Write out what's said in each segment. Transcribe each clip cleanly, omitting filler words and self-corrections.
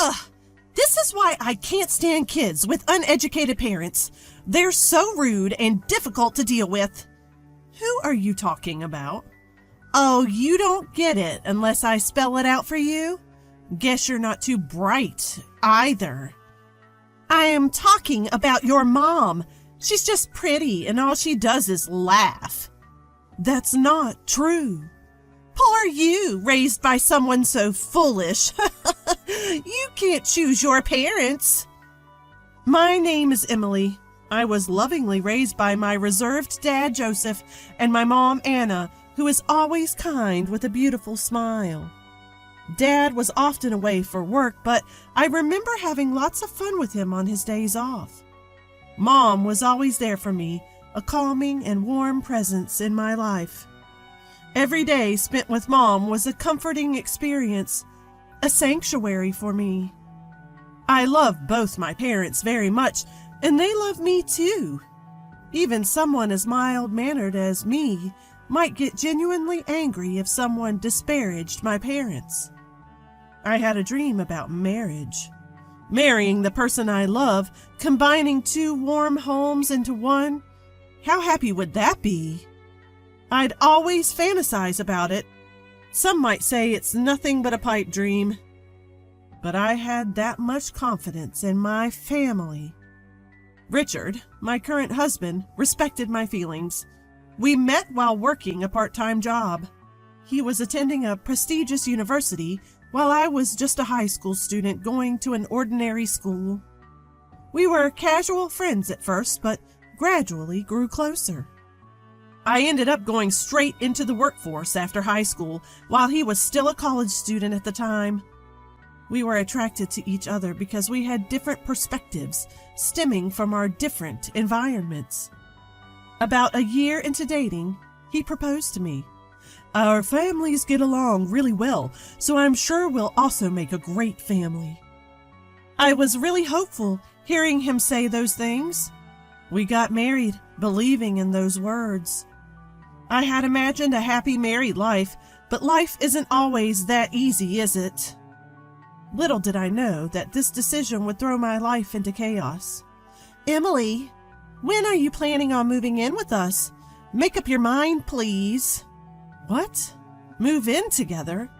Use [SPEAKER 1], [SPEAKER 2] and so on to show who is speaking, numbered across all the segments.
[SPEAKER 1] Ugh, this is why I can't stand kids with uneducated parents. They're so rude and difficult to deal with. Who are you talking about? Oh, you don't get it unless I spell it out for you? Guess you're not too bright either. I am talking about your mom. She's just pretty and all she does is laugh. That's not true. Poor you, raised by someone so foolish. You can't choose your parents. My name is Emily. I was lovingly raised by my reserved dad, Joseph, and my mom, Anna, who is always kind with a beautiful smile. Dad was often away for work, but I remember having lots of fun with him on his days off. Mom was always there for me, a calming and warm presence in my life. Every day spent with Mom was a comforting experience, a sanctuary for me. I love both my parents very much, and they love me too. Even someone as mild-mannered as me might get genuinely angry if someone disparaged my parents. I had a dream about marriage. Marrying the person I love, combining two warm homes into one. How happy would that be? I'd always fantasize about it. Some might say it's nothing but a pipe dream. But I had that much confidence in my family. Richard, my current husband, respected my feelings. We met while working a part-time job. He was attending a prestigious university while I was just a high school student going to an ordinary school. We were casual friends at first, but gradually grew closer. I ended up going straight into the workforce after high school while he was still a college student at the time. We were attracted to each other because we had different perspectives stemming from our different environments. About a year into dating, he proposed to me. Our families get along really well, so I'm sure we'll also make a great family. I was really hopeful hearing him say those things. We got married, believing in those words. I had imagined a happy married life, but life isn't always that easy, is it? Little did I know that this decision would throw my life into chaos. Emily, when are you planning on moving in with us? Make up your mind, please. What? Move in together?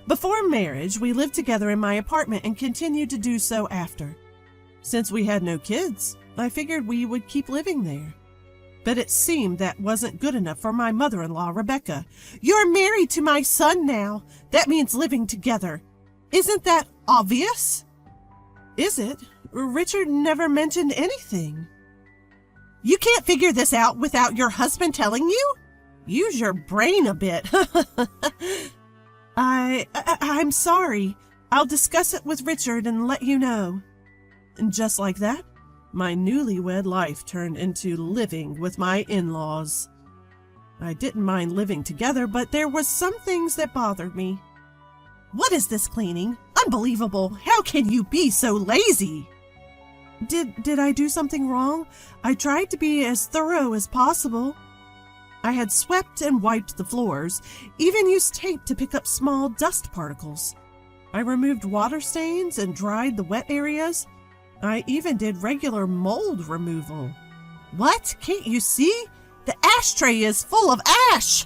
[SPEAKER 1] Before marriage, we lived together in my apartment and continued to do so after. Since we had no kids, I figured we would keep living there. But it seemed that wasn't good enough for my mother-in-law, Rebecca. You're married to my son now. That means living together. Isn't that obvious? Is it? Richard never mentioned anything. You can't figure this out without your husband telling you? Use your brain a bit. I'm sorry. I'll discuss it with Richard and let you know. And just like that, my newlywed life turned into living with my in-laws. I didn't mind living together, but there was some things that bothered me. What is this cleaning? Unbelievable. How can you be so lazy? Did I do something wrong? I tried to be as thorough as possible. I had swept and wiped the floors, even used tape to pick up small dust particles. I removed water stains and dried the wet areas. I even did regular mold removal. What? Can't you see? The ashtray is full of ash!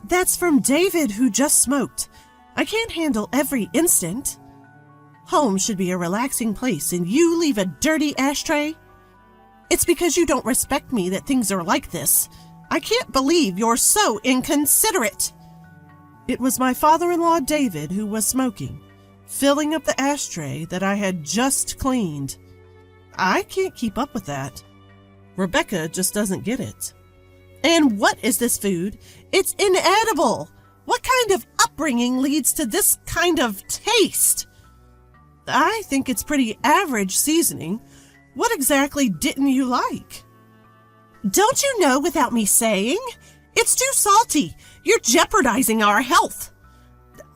[SPEAKER 1] That's from David, who just smoked. I can't handle every instant. Home should be a relaxing place, and you leave a dirty ashtray? It's because you don't respect me that things are like this. I can't believe you're so inconsiderate. It was my father-in-law, David, who was smoking, filling up the ashtray that I had just cleaned. I can't keep up with that. Rebecca just doesn't get it. And what is this food? It's inedible. What kind of upbringing leads to this kind of taste? I think it's pretty average seasoning. What exactly didn't you like? Don't you know without me saying? It's too salty. You're jeopardizing our health.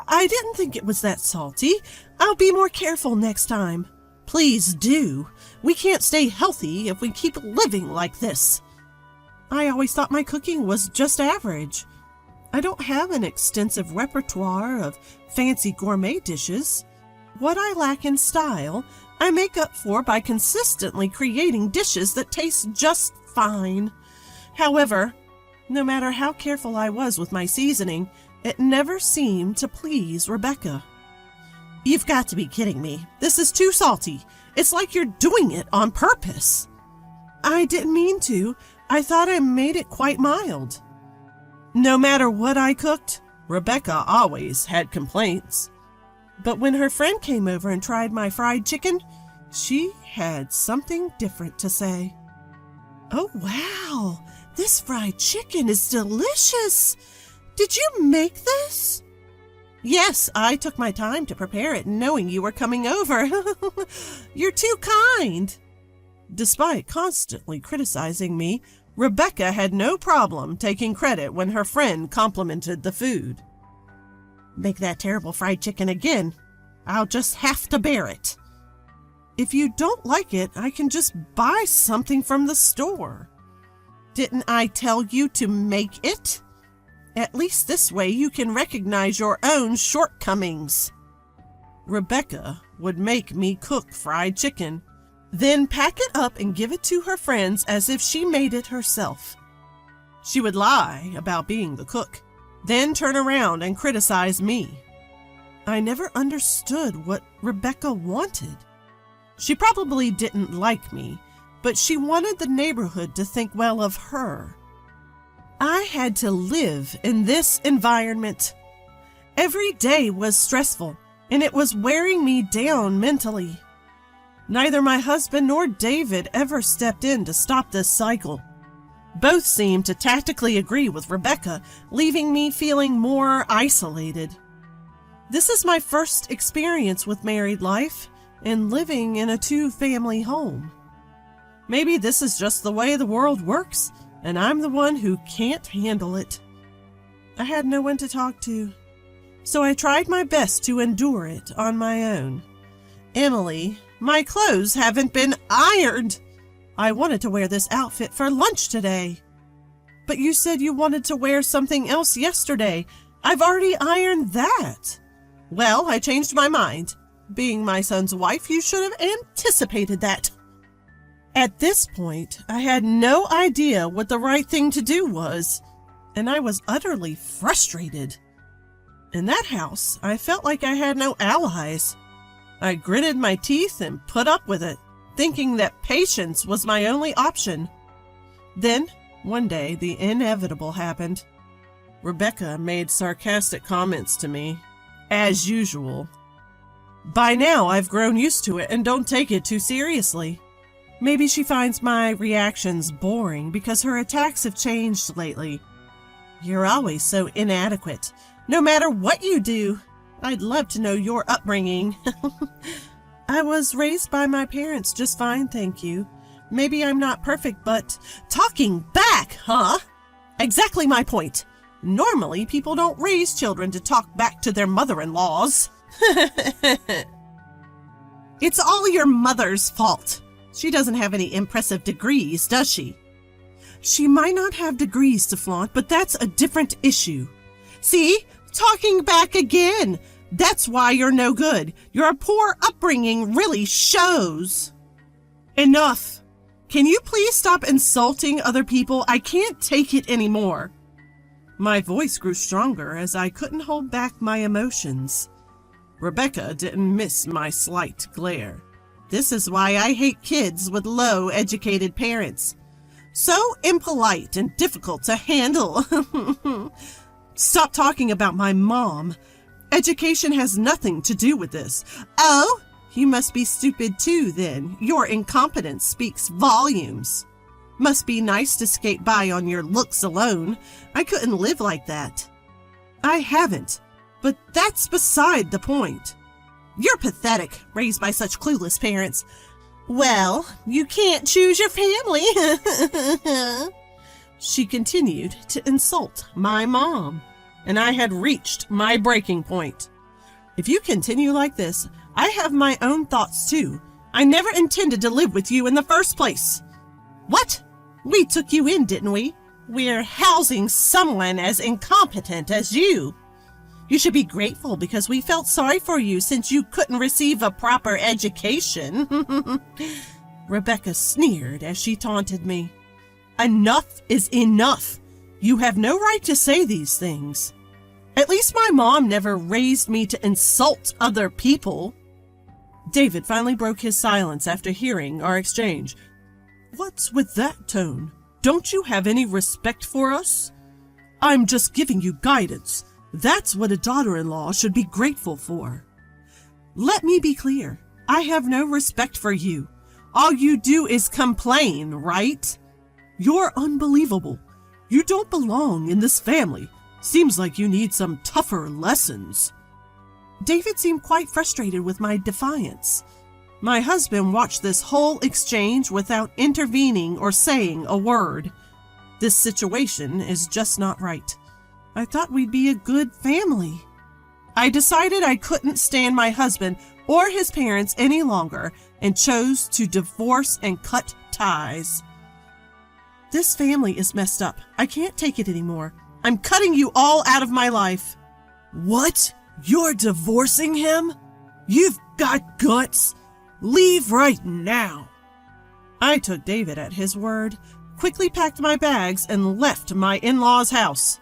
[SPEAKER 1] I didn't think it was that salty. I'll be more careful next time. Please do. We can't stay healthy if we keep living like this. I always thought my cooking was just average. I don't have an extensive repertoire of fancy gourmet dishes. What I lack in style, I make up for by consistently creating dishes that taste just fine. However, no matter how careful I was with my seasoning, it never seemed to please Rebecca. You've got to be kidding me. This is too salty. It's like you're doing it on purpose. I didn't mean to. I thought I made it quite mild. No matter what I cooked, Rebecca always had complaints. But when her friend came over and tried my fried chicken, she had something different to say. Oh, wow. This fried chicken is delicious. Did you make this? Yes, I took my time to prepare it knowing you were coming over. You're too kind. Despite constantly criticizing me, Rebecca had no problem taking credit when her friend complimented the food. Make that terrible fried chicken again. I'll just have to bear it. If you don't like it, I can just buy something from the store. Didn't I tell you to make it? At least this way you can recognize your own shortcomings. Rebecca would make me cook fried chicken, then pack it up and give it to her friends as if she made it herself. She would lie about being the cook, then turn around and criticize me. I never understood what Rebecca wanted. She probably didn't like me, but she wanted the neighborhood to think well of her. I had to live in this environment. Every day was stressful, and it was wearing me down mentally. Neither my husband nor David ever stepped in to stop this cycle. Both seemed to tactically agree with Rebecca, leaving me feeling more isolated. This is my first experience with married life and living in a two-family home. Maybe this is just the way the world works, and I'm the one who can't handle it. I had no one to talk to, so I tried my best to endure it on my own. Emily, my clothes haven't been ironed. I wanted to wear this outfit for lunch today. But you said you wanted to wear something else yesterday. I've already ironed that. Well, I changed my mind. Being my son's wife, you should have anticipated that. At this point, I had no idea what the right thing to do was, and I was utterly frustrated. In that house, I felt like I had no allies. I gritted my teeth and put up with it, thinking that patience was my only option. Then, one day, the inevitable happened. Rebecca made sarcastic comments to me, as usual. By now, I've grown used to it and don't take it too seriously. Maybe she finds my reactions boring because her attacks have changed lately. You're always so inadequate, no matter what you do. I'd love to know your upbringing. I was raised by my parents just fine, thank you. Maybe I'm not perfect, but talking back, huh? Exactly my point. Normally, people don't raise children to talk back to their mother-in-laws. It's all your mother's fault. She doesn't have any impressive degrees, does she? She might not have degrees to flaunt, but that's a different issue. See? Talking back again. That's why you're no good. Your poor upbringing really shows. Enough. Can you please stop insulting other people? I can't take it anymore. My voice grew stronger as I couldn't hold back my emotions. Rebecca didn't miss my slight glare. This is why I hate kids with low-educated parents. So impolite and difficult to handle. Stop talking about my mom. Education has nothing to do with this. Oh, you must be stupid too, then. Your incompetence speaks volumes. Must be nice to skate by on your looks alone. I couldn't live like that. I haven't, but that's beside the point. You're pathetic, raised by such clueless parents. Well, you can't choose your family. She continued to insult my mom, and I had reached my breaking point. If you continue like this, I have my own thoughts too. I never intended to live with you in the first place. What? We took you in, didn't we? We're housing someone as incompetent as you. You should be grateful because we felt sorry for you since you couldn't receive a proper education. Rebecca sneered as she taunted me. Enough is enough. You have no right to say these things. At least my mom never raised me to insult other people. David finally broke his silence after hearing our exchange. What's with that tone? Don't you have any respect for us? I'm just giving you guidance. That's what a daughter-in-law should be grateful for. Let me be clear. I have no respect for you. All you do is complain, right? You're unbelievable. You don't belong in this family. Seems like you need some tougher lessons. David seemed quite frustrated with my defiance. My husband watched this whole exchange without intervening or saying a word. This situation is just not right. I thought we'd be a good family. I decided I couldn't stand my husband or his parents any longer and chose to divorce and cut ties. This family is messed up. I can't take it anymore. I'm cutting you all out of my life. What? You're divorcing him? You've got guts. Leave right now. I took David at his word, quickly packed my bags, and left my in-laws' house.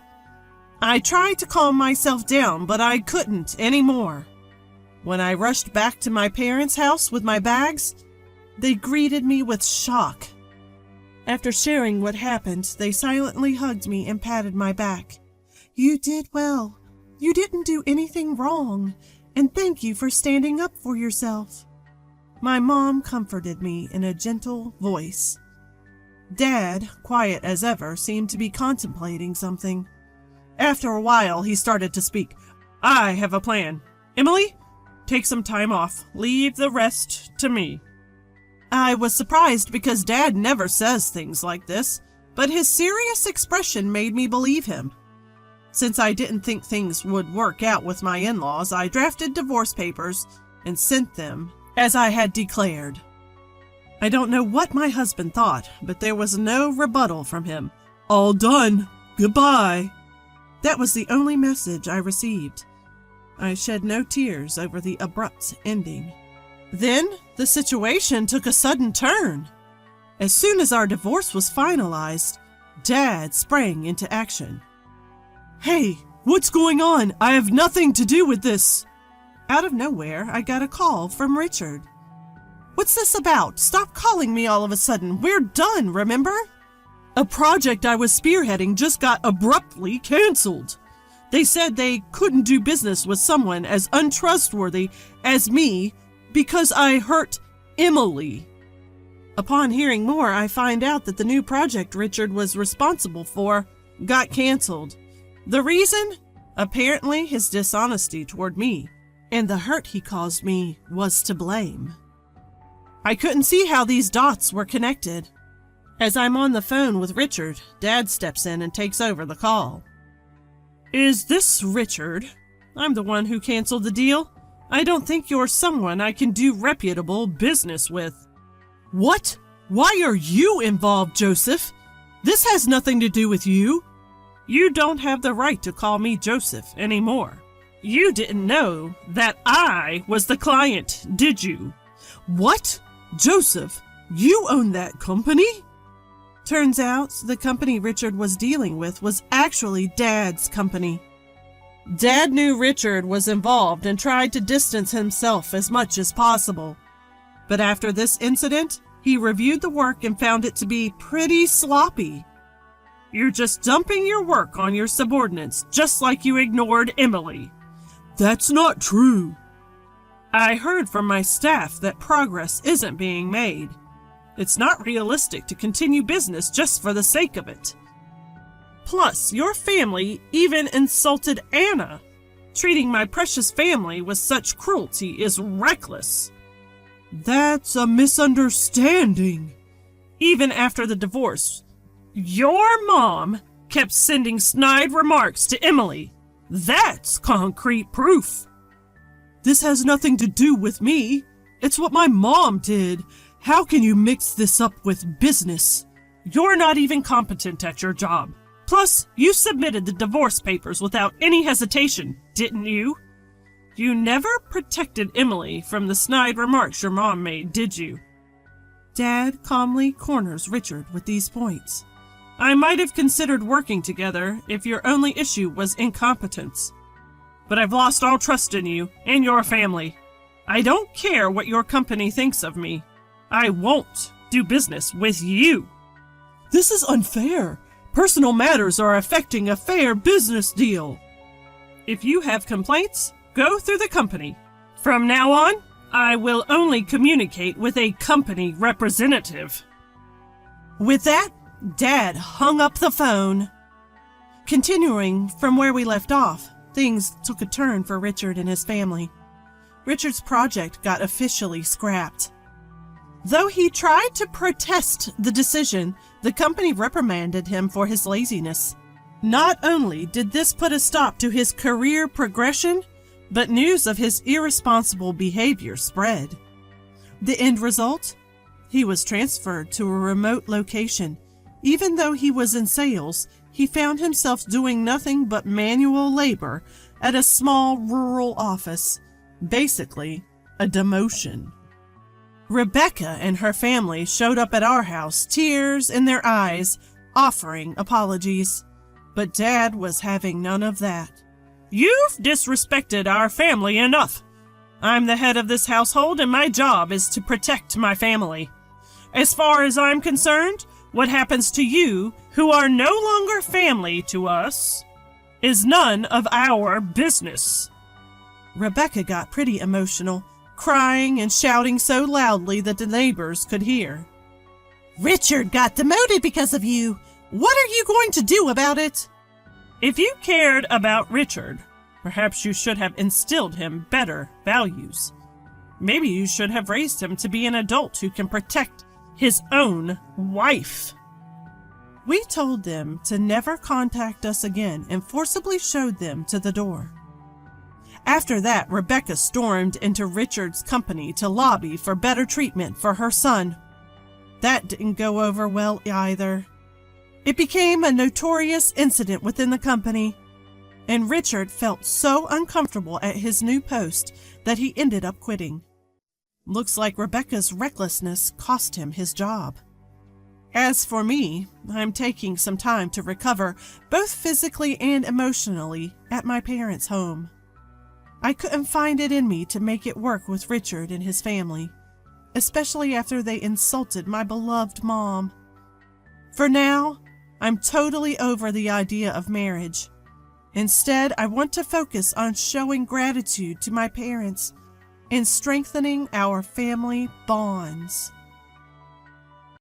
[SPEAKER 1] I tried to calm myself down, but I couldn't anymore. When I rushed back to my parents' house with my bags, they greeted me with shock. After sharing what happened, they silently hugged me and patted my back. You did well. You didn't do anything wrong, and thank you for standing up for yourself. My mom comforted me in a gentle voice. Dad, quiet as ever, seemed to be contemplating something. After a while, he started to speak. I have a plan. Emily, take some time off. Leave the rest to me. I was surprised because Dad never says things like this, but his serious expression made me believe him. Since I didn't think things would work out with my in-laws, I drafted divorce papers and sent them as I had declared. I don't know what my husband thought, but there was no rebuttal from him. All done. Goodbye. That was the only message I received. I shed no tears over the abrupt ending. Then the situation took a sudden turn. As soon as our divorce was finalized, Dad sprang into action. Hey, what's going on? I have nothing to do with this. Out of nowhere, I got a call from Richard. What's this about? Stop calling me all of a sudden. We're done, remember? A project I was spearheading just got abruptly canceled. They said they couldn't do business with someone as untrustworthy as me because I hurt Emily. Upon hearing more, I find out that the new project Richard was responsible for got canceled. The reason? Apparently his dishonesty toward me, and the hurt he caused me was to blame. I couldn't see how these dots were connected. As I'm on the phone with Richard, Dad steps in and takes over the call. Is this Richard? I'm the one who canceled the deal. I don't think you're someone I can do reputable business with. What? Why are you involved, Joseph? This has nothing to do with you. You don't have the right to call me Joseph anymore. You didn't know that I was the client, did you? What? Joseph, you own that company? Turns out the company Richard was dealing with was actually Dad's company. Dad knew Richard was involved and tried to distance himself as much as possible. But after this incident, he reviewed the work and found it to be pretty sloppy. You're just dumping your work on your subordinates, just like you ignored Emily. That's not true. I heard from my staff that progress isn't being made. It's not realistic to continue business just for the sake of it. Plus, your family even insulted Anna. Treating my precious family with such cruelty is reckless. That's a misunderstanding. Even after the divorce, your mom kept sending snide remarks to Emily. That's concrete proof. This has nothing to do with me. It's what my mom did. How can you mix this up with business? You're not even competent at your job.
[SPEAKER 2] Plus, you submitted the divorce papers without any hesitation, didn't you? You never protected Emily from the snide remarks your mom made, did you?
[SPEAKER 1] Dad calmly corners Richard with these points.
[SPEAKER 2] I might have considered working together if your only issue was incompetence. But I've lost all trust in you and your family. I don't care what your company thinks of me. I won't do business with you.
[SPEAKER 1] This is unfair. Personal matters are affecting a fair business deal.
[SPEAKER 2] If you have complaints, go through the company. From now on, I will only communicate with a company representative.
[SPEAKER 1] With that, Dad hung up the phone. Continuing from where we left off, things took a turn for Richard and his family. Richard's project got officially scrapped. Though he tried to protest the decision, the company reprimanded him for his laziness. Not only did this put a stop to his career progression, but news of his irresponsible behavior spread. The end result? He was transferred to a remote location. Even though he was in sales, he found himself doing nothing but manual labor at a small rural office. Basically, a demotion. Rebecca and her family showed up at our house, tears in their eyes, offering apologies. But Dad was having none of that.
[SPEAKER 2] You've disrespected our family enough. I'm the head of this household and my job is to protect my family. As far as I'm concerned, what happens to you, who are no longer family to us, is none of our business.
[SPEAKER 1] Rebecca got pretty emotional, crying and shouting so loudly that the neighbors could hear. Richard got demoted because of you. What are you going to do about it?
[SPEAKER 2] If you cared about Richard, perhaps you should have instilled him better values. Maybe you should have raised him to be an adult who can protect his own wife.
[SPEAKER 1] We told them to never contact us again and forcibly showed them to the door. After that, Rebecca stormed into Richard's company to lobby for better treatment for her son. That didn't go over well either. It became a notorious incident within the company, and Richard felt so uncomfortable at his new post that he ended up quitting. Looks like Rebecca's recklessness cost him his job. As for me, I'm taking some time to recover, both physically and emotionally, at my parents' home. I couldn't find it in me to make it work with Richard and his family, especially after they insulted my beloved mom. For now, I'm totally over the idea of marriage. Instead, I want to focus on showing gratitude to my parents and strengthening our family bonds.